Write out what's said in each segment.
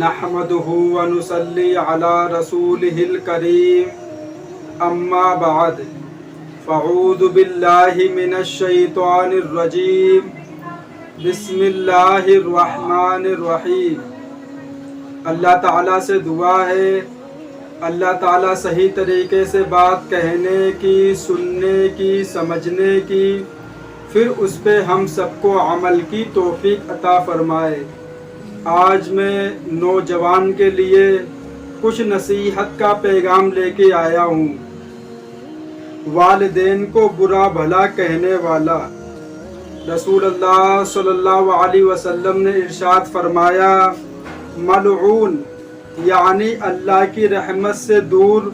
نحمده ونصلي على رسوله الكريم اما بعد فاعوذ بالله من الشیطان الرجیم بسم اللہ الرحمن الرحیم۔ اللہ تعالیٰ سے دعا ہے اللہ تعالیٰ صحیح طریقے سے بات کہنے کی، سننے کی، سمجھنے کی، پھر اس پہ ہم سب کو عمل کی توفیق عطا فرمائے۔ آج میں نوجوان کے لیے کچھ نصیحت کا پیغام لے کے آیا ہوں۔ والدین کو برا بھلا کہنے والا۔ رسول اللہ صلی اللہ علیہ وسلم نے ارشاد فرمایا، ملعون یعنی اللہ کی رحمت سے دور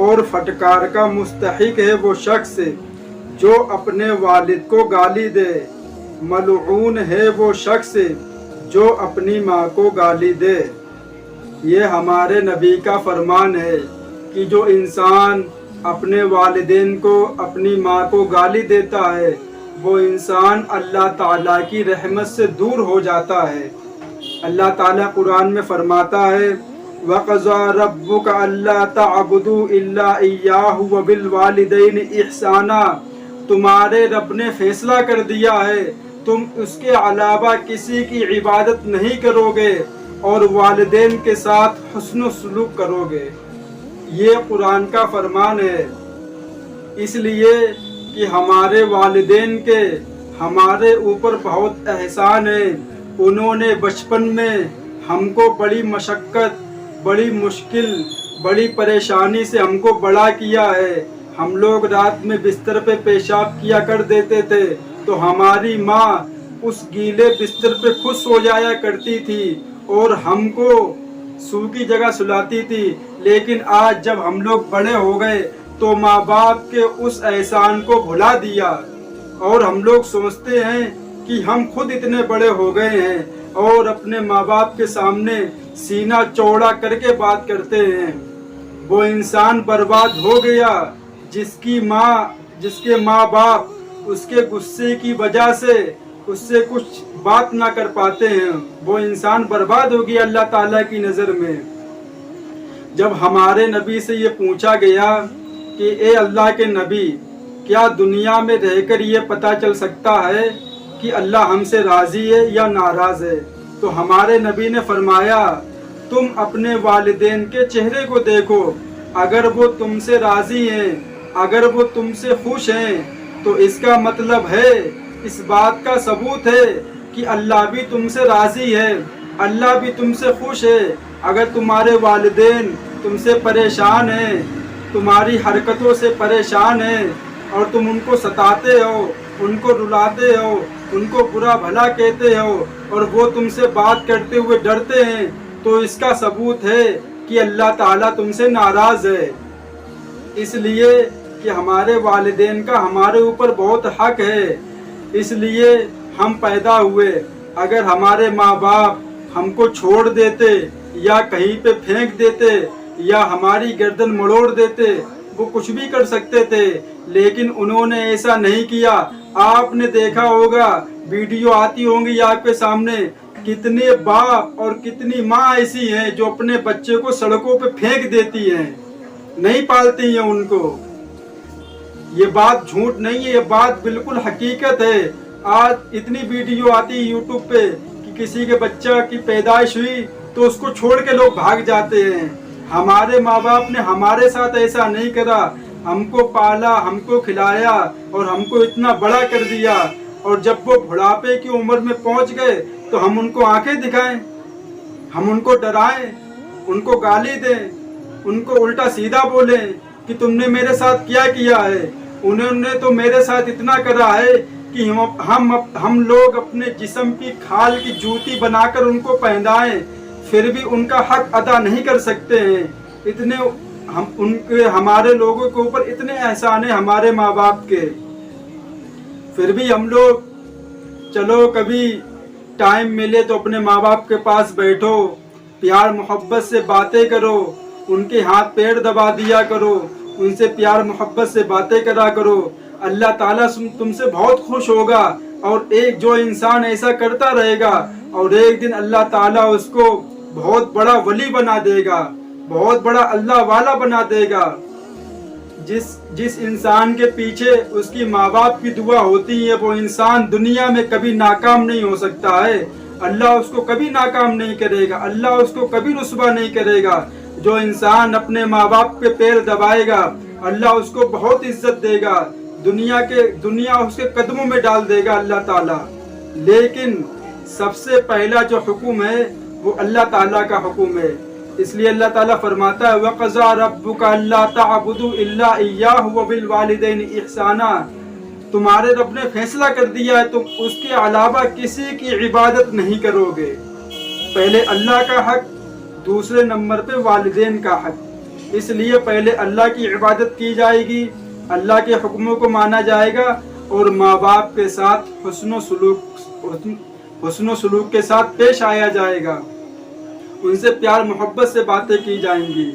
اور پھٹکار کا مستحق ہے وہ شخص جو اپنے والد کو گالی دے۔ ملعون ہے وہ شخص جو اپنی ماں کو گالی دے۔ یہ ہمارے نبی کا فرمان ہے کہ جو انسان اپنے والدین کو، اپنی ماں کو گالی دیتا ہے، وہ انسان اللہ تعالیٰ کی رحمت سے دور ہو جاتا ہے۔ اللہ تعالیٰ قرآن میں فرماتا ہے، وَقَضَىٰ رَبُّكَ أَلَّا تَعْبُدُوا إِلَّا إِيَّاهُ وَبِالْوَالِدَيْنِ إِحْسَانًا۔ تمہارے رب نے فیصلہ کر دیا ہے تم اس کے علاوہ کسی کی عبادت نہیں کرو گے اور والدین کے ساتھ حسن و سلوک کرو گے۔ یہ قرآن کا فرمان ہے، اس لیے کہ ہمارے والدین کے ہمارے اوپر بہت احسان ہے۔ انہوں نے بچپن میں ہم کو بڑی مشقت، بڑی مشکل، بڑی پریشانی سے ہم کو بڑا کیا ہے۔ ہم لوگ رات میں بستر پہ پیشاب کیا کر دیتے تھے تو ہماری ماں اس گیلے بستر پہ خود سو جایا کرتی تھی اور ہم کو سو کی جگہ سلاتی تھی۔ لیکن آج جب ہم لوگ بڑے ہو گئے تو ماں باپ کے اس احسان کو بھلا دیا اور ہم لوگ سوچتے ہیں کہ ہم خود اتنے بڑے ہو گئے ہیں اور اپنے ماں باپ کے سامنے سینہ چوڑا کر کے بات کرتے ہیں۔ وہ انسان برباد ہو گیا جس کے ماں باپ اس کے غصے کی وجہ سے اس سے کچھ بات نہ کر پاتے ہیں۔ وہ انسان برباد ہو گیا اللہ تعالیٰ کی نظر میں۔ جب ہمارے نبی سے یہ پوچھا گیا کہ اے اللہ کے نبی، کیا دنیا میں رہ کر یہ پتہ چل سکتا ہے کہ اللہ ہم سے راضی ہے یا ناراض ہے؟ تو ہمارے نبی نے فرمایا، تم اپنے والدین کے چہرے کو دیکھو، اگر وہ تم سے راضی ہیں، اگر وہ تم سے خوش ہیں تو اس کا مطلب ہے، اس بات کا ثبوت ہے کہ اللہ بھی تم سے راضی ہے، اللہ بھی تم سے خوش ہے۔ اگر تمہارے والدین تم سے پریشان ہیں، تمہاری حرکتوں سے پریشان ہیں اور تم ان کو ستاتے ہو، ان کو رلاتے ہو، ان کو برا بھلا کہتے ہو اور وہ تم سے بات کرتے ہوئے ڈرتے ہیں، تو اس کا ثبوت ہے کہ اللہ تعالیٰ تم سے ناراض ہے۔ اس لیے کہ ہمارے والدین کا ہمارے اوپر بہت حق ہے، اس لیے ہم پیدا ہوئے۔ اگر ہمارے ماں باپ ہم کو چھوڑ دیتے یا کہیں پہ پھینک دیتے یا ہماری گردن مڑوڑ دیتے، وہ کچھ بھی کر سکتے تھے، لیکن انہوں نے ایسا نہیں کیا۔ آپ نے دیکھا ہوگا، ویڈیو آتی ہوں گی آپ کے سامنے، کتنے باپ اور کتنی ماں ایسی ہیں جو اپنے بچے کو سڑکوں پہ پھینک دیتی ہیں، نہیں پالتی ہیں ان کو۔ یہ بات جھوٹ نہیں ہے، یہ بات بالکل حقیقت ہے۔ آج اتنی ویڈیو آتی ہے یوٹیوب پہ کہ کسی کے بچہ کی پیدائش ہوئی تو اس کو چھوڑ کے لوگ بھاگ جاتے ہیں۔ ہمارے ماں باپ نے ہمارے ساتھ ایسا نہیں کرا، ہم کو پالا، ہم کو کھلایا اور ہم کو اتنا بڑا کر دیا، اور جب وہ بڑھاپے کی عمر میں پہنچ گئے تو ہم ان کو آنکھیں دکھائیں، ہم ان کو ڈرائیں، ان کو گالی دیں، ان کو الٹا سیدھا بولیں کہ تم نے میرے ساتھ کیا کیا ہے؟ انہوں نے تو میرے ساتھ اتنا کرا ہے کہ ہم لوگ اپنے جسم کی کھال کی جوتی بنا کر ان کو پہنائیں، پھر بھی ان کا حق ادا نہیں کر سکتے ہیں۔ ہمارے لوگوں کے اوپر اتنے احسان ہیں ہمارے ماں باپ کے، پھر بھی ہم لوگ چلو کبھی ٹائم ملے تو اپنے ماں باپ کے پاس بیٹھو، پیار محبت سے باتیں کرو، ان کے ہاتھ پیر دبا دیا کرو، ان سے پیار محبت سے باتیں کرا کرو۔ اللہ تعالیٰ تم سے بہت خوش ہوگا، اور ایک جو انسان ایسا کرتا رہے گا اور ایک دن اللہ تعالیٰ اس کو بہت بڑا ولی بنا دے گا، بہت بڑا اللہ والا بنا دے گا۔ جس انسان کے پیچھے اس کی ماں باپ کی دعا ہوتی ہے وہ انسان دنیا میں کبھی ناکام نہیں ہو سکتا ہے۔ اللہ اس کو کبھی ناکام نہیں کرے گا، اللہ اس کو کبھی رسوا نہیں کرے گا۔ جو انسان اپنے ماں باپ پہ پیر دبائے گا اللہ اس کو بہت عزت دے گا، دنیا اس کے قدموں میں ڈال دے گا اللہ تعالیٰ۔ لیکن سب سے پہلا جو حکم ہے وہ اللہ تعالیٰ کا حکم ہے، اس لیے اللہ تعالیٰ فرماتا ہے وَقَضَىٰ رَبُّكَ أَلَّا تَعْبُدُوا إِلَّا إِيَّاهُ وَبِالْوَالِدَيْنِ إِحْسَانًا، تمہارے رب نے فیصلہ کر دیا ہے تم اس کے علاوہ کسی کی عبادت نہیں کرو گے۔ پہلے اللہ کا حق، دوسرے نمبر پہ والدین کا حق، اس لیے پہلے اللہ کی عبادت کی جائے گی، اللہ کے حکموں کو مانا جائے گا، اور ماں باپ کے ساتھ حسن و سلوک کے ساتھ پیش آیا جائے گا، ان سے پیار محبت سے باتیں کی جائیں گی۔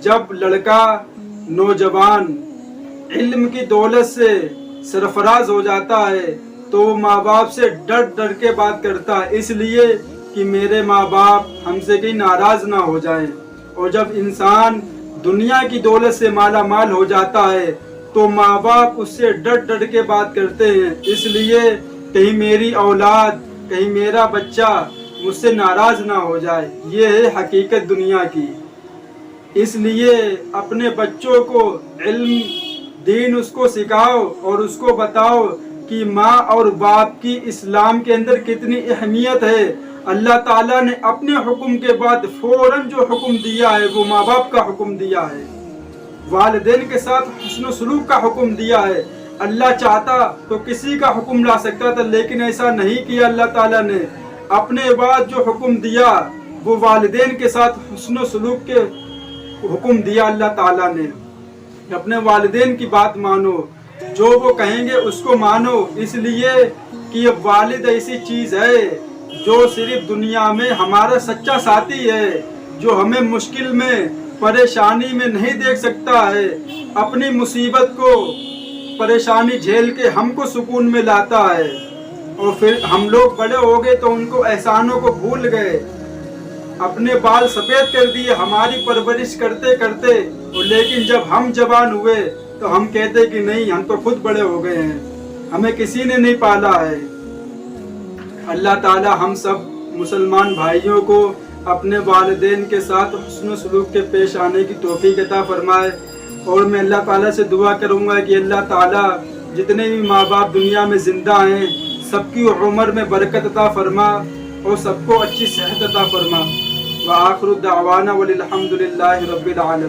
جب لڑکا نوجوان علم کی دولت سے سرفراز ہو جاتا ہے تو وہ ماں باپ سے ڈر کے بات کرتا ہے، اس لیے کہ میرے ماں باپ ہم سے کہیں ناراض نہ ہو جائیں۔ اور جب انسان دنیا کی دولت سے مالا مال ہو جاتا ہے تو ماں باپ اس سے ڈر کے بات کرتے ہیں، اس لیے کہیں میری اولاد، کہیں میرا بچہ مجھ سے ناراض نہ ہو جائے۔ یہ ہے حقیقت دنیا کی۔ اس لیے اپنے بچوں کو علم دین اس کو سکھاؤ اور اس کو بتاؤ کہ ماں اور باپ کی اسلام کے اندر کتنی اہمیت ہے۔ اللہ تعالیٰ نے اپنے حکم کے بعد فوراً جو حکم دیا ہے وہ ماں باپ کا حکم دیا ہے، والدین کے ساتھ حسن و سلوک کا حکم دیا ہے۔ اللہ چاہتا تو کسی کا حکم لا سکتا تھا، لیکن ایسا نہیں کیا۔ اللہ تعالیٰ نے اپنے بعد جو حکم دیا وہ والدین کے ساتھ حسن و سلوک کے حکم دیا۔ اللہ تعالیٰ نے اپنے والدین کی بات مانو، جو وہ کہیں گے اس کو مانو، اس لیے کہ یہ والد ایسی چیز ہے جو صرف دنیا میں ہمارا سچا ساتھی ہے، جو ہمیں مشکل میں پریشانی میں نہیں دیکھ سکتا ہے، اپنی مصیبت کو پریشانی جھیل کے ہم کو سکون میں لاتا ہے۔ اور پھر ہم لوگ بڑے ہو گئے تو ان کو احسانوں کو بھول گئے، اپنے بال سفید کر دیے ہماری پرورش کرتے کرتے، اور لیکن جب ہم جوان ہوئے تو ہم کہتے کہ نہیں، ہم تو خود بڑے ہو گئے ہیں، ہمیں کسی نے نہیں پالا ہے۔ اللہ تعالی ہم سب مسلمان بھائیوں کو اپنے والدین کے ساتھ حسن و سلوک کے پیش آنے کی توفیق عطا فرمائے۔ اور میں اللہ تعالیٰ سے دعا کروں گا کہ اللہ تعالیٰ جتنے بھی ماں باپ دنیا میں زندہ ہیں سب کی عمر میں برکت عطا فرما اور سب کو اچھی صحت عطا فرما۔ وآخر دعوانا وللحمد للہ رب العالمین۔